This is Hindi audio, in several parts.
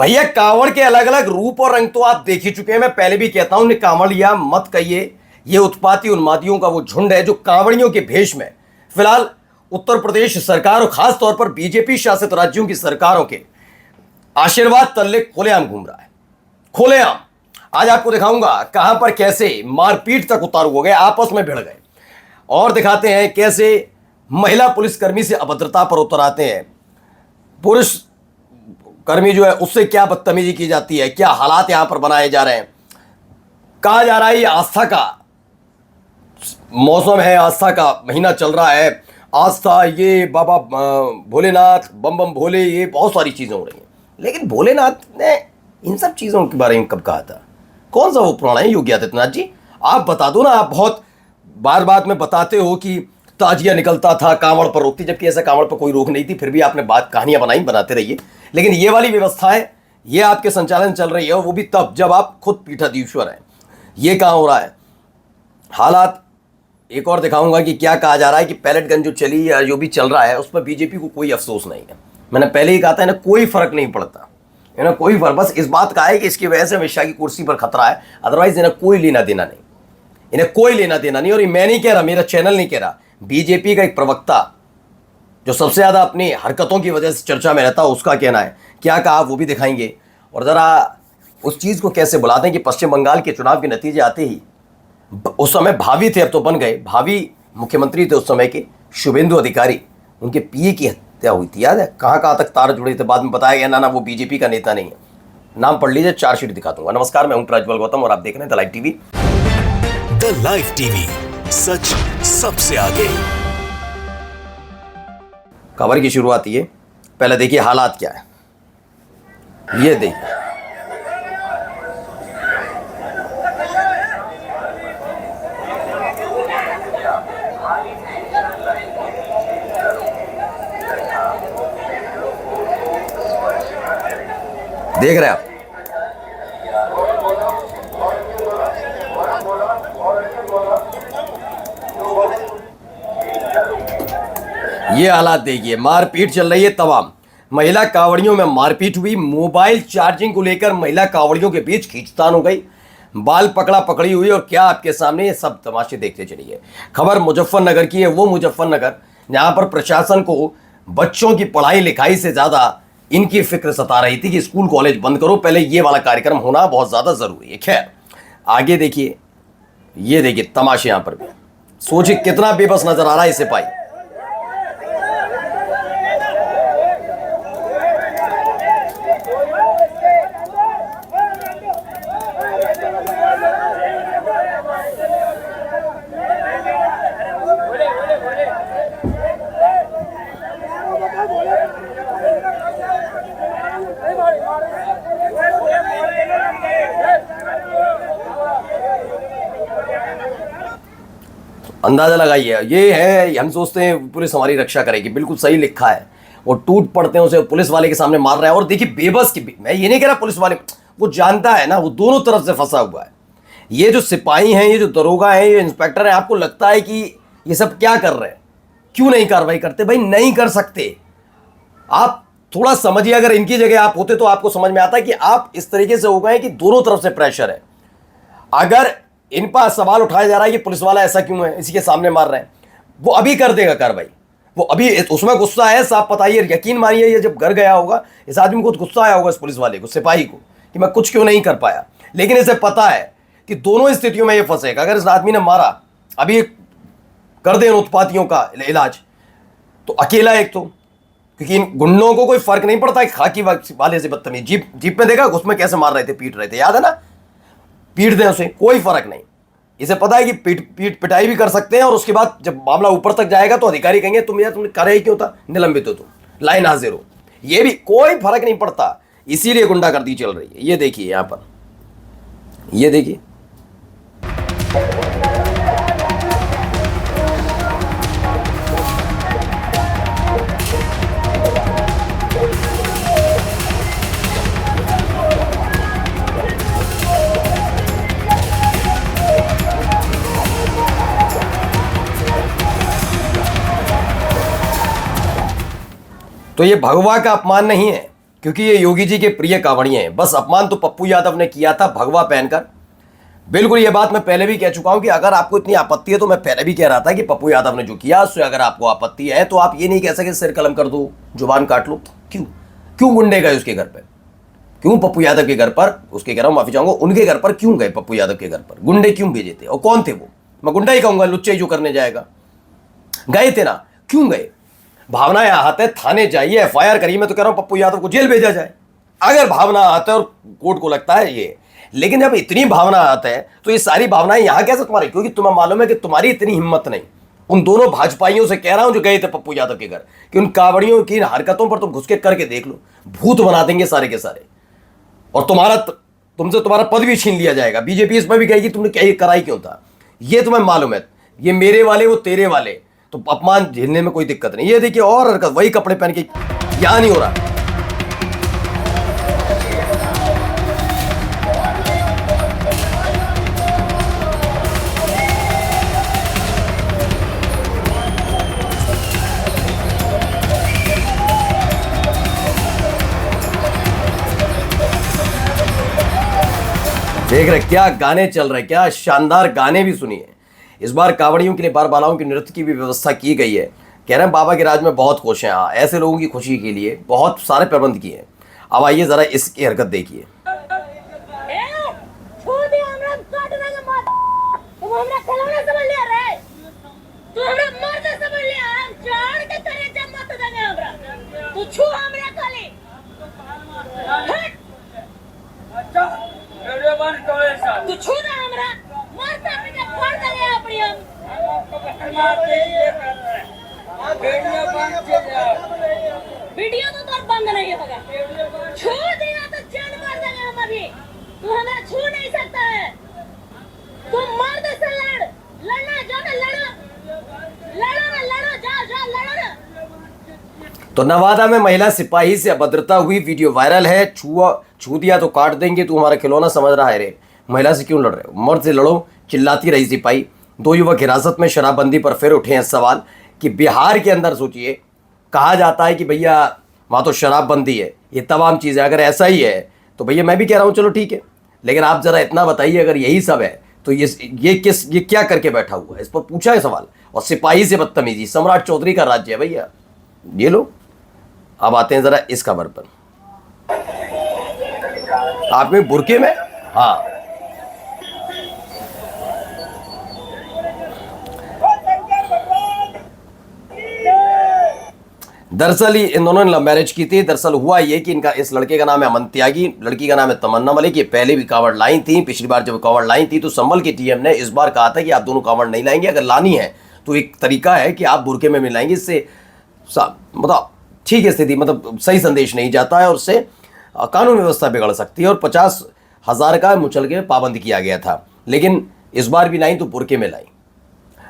भैया कांवड़ के अलग अलग रूप और रंग तो आप देख ही चुके हैं। मैं पहले भी कहता हूं, कांवड़ लिया मत कहिए। ये उत्पाती उन्मादियों का वो झुंड है जो कांवड़ियों के भेष में फिलहाल उत्तर प्रदेश सरकार और खास तौर पर बीजेपी शासित राज्यों की सरकारों के आशीर्वाद तल्ले खुलेआम घूम रहा है। खुलेआम आज आपको दिखाऊंगा कहां पर कैसे मारपीट तक उतारू हो गए, आपस में भिड़ गए, और दिखाते हैं कैसे महिला पुलिसकर्मी से अभद्रता पर उतर आते हैं। पुरुष कर्मी जो है उससे क्या बदतमीजी की जाती है, क्या हालात यहां पर बनाए जा रहे हैं। कहा जा रहा है ये आस्था का मौसम है, आस्था का महीना चल रहा है। आस्था, ये बाबा भोलेनाथ, बम बम भोले, ये बहुत सारी चीजें हो रही हैं। लेकिन भोलेनाथ ने इन सब चीजों के बारे में कब कहा था? कौन सा वो पुराण है योगी आदित्यनाथ जी? आप बता दो ना। आप बहुत बार बार में बताते हो कि ताजिया निकलता था, कांवड़ पर रोकती, जबकि ऐसा कांवड़ पर कोई रोक नहीं थी। फिर भी आपने बात कहानियां बनाई, बनाते रहिए। लेकिन ये वाली व्यवस्था है, ये आपके संचालन चल रही है, और वो भी तब जब आप खुद पीठाधीश्वर हैं। ये कहां हो रहा है हालात? एक और दिखाऊंगा कि क्या कहा जा रहा है कि पैलेट गन जो चली या जो भी चल रहा है उस पर बीजेपी को कोई अफसोस नहीं है। मैंने पहले ही कहा था, इन्हें कोई फर्क नहीं पड़ता, इन्हें कोई फर्क, बस इस बात का है कि इसकी वजह से अमित शाह की कुर्सी पर खतरा है। अदरवाइज इन्हें कोई लेना देना नहीं, इन्हें कोई लेना देना नहीं। और ये मैं नहीं कह रहा, मेरा चैनल नहीं कह रहा, बीजेपी का एक प्रवक्ता जो सबसे ज्यादा अपनी हरकतों की वजह से चर्चा में रहता है उसका कहना है। क्या कहा वो भी दिखाएंगे, और जरा उस चीज को कैसे बुलाते हैं कि पश्चिम बंगाल के चुनाव के नतीजे आते ही, उस समय भावी थे, अब तो बन गए, भावी मुख्यमंत्री थे उस समय के शुभेंदु अधिकारी, उनके पीए की हत्या हुई थी। याद है कहाँ कहाँ तक तार जुड़े थे? बाद में बताया गया ना वो बीजेपी का नेता नहीं है। नाम पढ़ लीजिए, चार्जशीट दिखा दूंगा। नमस्कार, मैं हूं प्रज्वल गौतम और आप देख रहे हैं the live TV. The live TV, सच सबसे आगे। खबर की शुरुआत ये, पहले देखिए हालात क्या है। ये देखिए, देख रहे हैं आप, ये हालात देखिए, मारपीट चल रही है तमाम। महिला कांवड़ियों में मारपीट हुई, मोबाइल चार्जिंग को लेकर महिला कांवड़ियों के बीच खींचतान हो गई, बाल पकड़ा पकड़ी हुई, और क्या आपके सामने ये सब तमाशे देखते चलिए। खबर मुजफ्फरनगर की है, वो मुजफ्फरनगर जहां पर प्रशासन को बच्चों की पढ़ाई लिखाई से ज्यादा इनकी फिक्र सता रही थी कि स्कूल कॉलेज बंद करो, पहले ये वाला कार्यक्रम होना बहुत ज्यादा जरूरी है। खैर आगे देखिए, ये देखिए तमाशे यहां पर भी। सोचिए कितना बेबस नजर आ रहा है सिपाही। अंदाजा लगाइए, ये है, हम सोचते हैं पुलिस हमारी रक्षा करेगी, बिल्कुल सही लिखा है। वो टूट पड़ते हैं, उसे पुलिस वाले के सामने मार रहा है। और देखिए बेबस की, मैं ये नहीं कह रहा पुलिस वाले, वो जानता है ना, वो दोनों तरफ से फंसा हुआ है। ये जो सिपाही हैं, ये जो दरोगा हैं, ये इंस्पेक्टर हैं, आपको लगता है कि ये सब क्या कर रहे हैं? क्यों नहीं कार्रवाई करते? भाई नहीं कर सकते। आप थोड़ा समझिए, अगर इनकी जगह आप होते तो आपको समझ में आता है कि आप इस तरीके से हो गए कि दोनों तरफ से प्रेशर है। अगर इन पर सवाल उठाया जा रहा है कि पुलिस वाला ऐसा क्यों है, इसी के सामने मार रहे हैं, वो अभी कर देगा कार्रवाई। वो अभी उसमें गुस्सा है, साफ पता ही है, यकीन मानिए ये जब घर गया होगा इस आदमी को गुस्सा आया होगा इस पुलिस वाले को, सिपाही को, कि मैं कुछ क्यों नहीं कर पाया। लेकिन इसे पता है कि दोनों स्थितियों में ये फंसेगा। अगर इस आदमी ने मारा, अभी कर दे उत्पातियों का इलाज, तो अकेला एक तो, क्योंकि इन गुंडों को कोई फर्क नहीं पड़ता कि खाकी वाले से बदतमीज, जीप में देखा उसमें कैसे मार रहे थे, पीट रहे थे, याद है ना? पीट दें उसे, कोई फर्क नहीं। इसे पता है कि पिटाई भी कर सकते हैं, और उसके बाद जब मामला ऊपर तक जाएगा तो अधिकारी कहेंगे तुम यार, तुमने करे ही क्यों था, निलंबित हो, तुम लाइन हाजिर हो। ये भी कोई फर्क नहीं पड़ता, इसीलिए गुंडागर्दी चल रही है। ये देखिए यहां पर, ये देखिए, तो ये भगवा का अपमान नहीं है, क्योंकि ये योगी जी के प्रिय कांवड़िए हैं। बस अपमान तो पप्पू यादव ने किया था भगवा पहनकर। बिल्कुल ये बात मैं पहले भी कह चुका हूं कि अगर आपको इतनी आपत्ति है, तो मैं पहले भी कह रहा था कि पप्पू यादव ने जो किया उससे अगर आपको आपत्ति है तो आप ये नहीं कह सके सिर कलम कर दो, जुबान काट लो। क्यों गुंडे गए उसके घर पर? क्यों पप्पू यादव के घर पर, उसके कह रहा हूं, माफी चाहूंगा, उनके घर पर क्यों गए? पप्पू यादव के घर पर गुंडे क्यों भेजे थे और कौन थे वो? मैं गुंडा ही कहूंगा, लुच्चे जो करने जाएगा। गए थे ना, क्यों गए? भावना यहाँ हाथ है, थाने जाइए, FIR करिए। मैं तो कह रहा हूं पप्पू यादव को जेल भेजा जाए अगर भावना आता है और कोर्ट को लगता है ये। लेकिन जब इतनी भावना आता है तो ये सारी भावनाएं यहां कैसे तुम्हारी? क्योंकि तुम्हें मालूम है कि तुम्हारी इतनी हिम्मत नहीं। उन दोनों भाजपाइयों से कह रहा हूं जो गए थे पप्पू यादव के घर, कि उन कांवड़ियों की हरकतों पर तुम घुस के करके देख लो, भूत बना देंगे सारे के सारे। और तुमसे तुम्हारा पद भी छीन लिया जाएगा। बीजेपी इसमें भी कहेगी तुमने क्या ये कराई क्यों था, ये तुम्हें मालूम है। ये मेरे वाले वो तेरे वाले, तो अपमान झेलने में कोई दिक्कत नहीं। ये देखिए और हरकत, वही कपड़े पहन के, यहां नहीं हो रहा। देख रहे क्या गाने चल रहे, क्या शानदार गाने भी सुनिए। इस बार कांवड़ियों के लिए बालाओं की नृत्य की भी व्यवस्था की गई है। कह रहे हैं बाबा के राज में बहुत खुश हैं। हाँ, ऐसे लोगों की खुशी के लिए बहुत सारे प्रबंध किए हैं। अब आइए जरा इसकी हरकत देखिए। तू छूना हमरा मारता अपने फोड़ देंगे अपनी हम वीडियो तो तोर बंद नहीं होगा। छू दिया तो जान मार देंगे हम अभी। तू हमें छू नहीं सकता है। तू मर्द से लड़ना जाओ ना, लड़ो जाओ लड़ो ना। तो नवादा में महिला सिपाही से अभद्रता हुई, वीडियो वायरल है। छू दिया तो काट देंगे, तू हमारा खिलौना समझ रहा है रे? महिला से क्यों लड़ रहे हो? मर्द से लड़ो, चिल्लाती रही सिपाही। 2 युवक हिरासत में, शराबबंदी पर फिर उठे हैं सवाल कि बिहार के अंदर सोचिए, कहा जाता है कि भैया वहाँ तो शराबबंदी है, ये तमाम चीज़ें। अगर ऐसा ही है तो भैया मैं भी कह रहा हूँ चलो ठीक है, लेकिन आप ज़रा इतना बताइए अगर यही सब है तो ये क्या करके बैठा हुआ है? इस पर पूछा है सवाल। और सिपाही से बदतमीजी, सम्राट चौधरी का राज्य है भैया। ये लो, अब आते हैं जरा इस खबर पर। आप में बुरके में, हाँ, दरअसल इन दोनों ने लव मैरिज की थी। दरअसल हुआ ये कि इस लड़के का नाम है अमन त्यागी, लड़की का नाम है तमन्ना मलिक। ये पहले भी कांवड़ लाई थी। पिछली बार जब कांवड़ लाई थी तो संभल के टीएम ने इस बार कहा था कि आप दोनों कांवड़ नहीं लाएंगे, अगर लानी है तो एक तरीका है कि आप बुरके में मिलाएंगे। इससे मतलब ठीक है स्थिति, मतलब सही संदेश नहीं जाता है और उससे कानून व्यवस्था बिगड़ सकती है। और 50,000 का मुचलके पाबंद किया गया था, लेकिन इस बार भी लाई तो बुरके में लाई।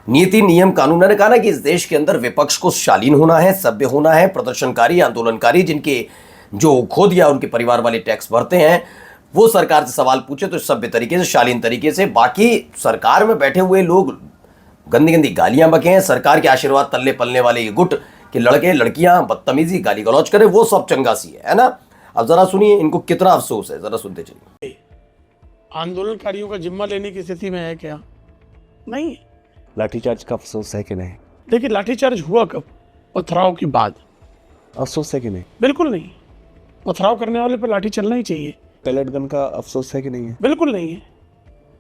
नीति नियम कानून ने कहा ना कि इस देश के अंदर विपक्ष को शालीन होना है, सभ्य होना है। प्रदर्शनकारी, आंदोलनकारी जिनके जो खो दिया उनके परिवार वाले टैक्स भरते हैं, वो सरकार से सवाल पूछे तो सभ्य तरीके से, शालीन तरीके से। बाकी सरकार में बैठे हुए लोग गंदी गंदी गालियां बकें, सरकार के आशीर्वाद तल्ले पलने वाले ये गुट कि लड़के लड़कियां बदतमीजी गाली गलौज करें, वो सब चंगासी है ना। अब जरा सुनिए इनको कितना अफसोस है, जरा सुनते चलिए। आंदोलनकारियों का जिम्मा लेने की स्थिति में है क्या? नहीं। लाठीचार्ज का अफसोस है कि नहीं? देखिए लाठीचार्ज हुआ कब? पथराव के बाद। अफसोस है कि नहीं? बिल्कुल नहीं। पथराव करने वाले पर लाठी चलना ही चाहिए। पैलेट गन का अफसोस है कि नहीं है? बिल्कुल नहीं है,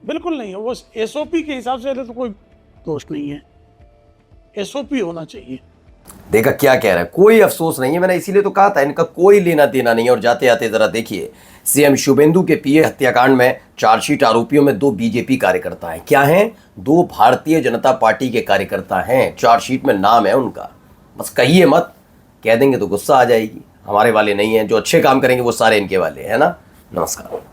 बिल्कुल नहीं है। वो SOP के हिसाब से तो कोई दोष नहीं है, SOP होना चाहिए। देखा क्या कह रहा है, कोई अफसोस नहीं है। मैंने इसीलिए तो कहा था इनका कोई लेना देना नहीं है। और जाते आते जरा देखिए, सीएम शुभेंदु के पीए हत्याकांड में चार्जशीट आरोपियों में 2 बीजेपी कार्यकर्ता हैं। क्या हैं? 2 भारतीय जनता पार्टी के कार्यकर्ता हैं। चार्जशीट में नाम है उनका। बस कहिए मत, कह देंगे तो गुस्सा आ जाएगी। हमारे वाले नहीं हैं, जो अच्छे काम करेंगे वो सारे इनके वाले हैं ना। नमस्कार।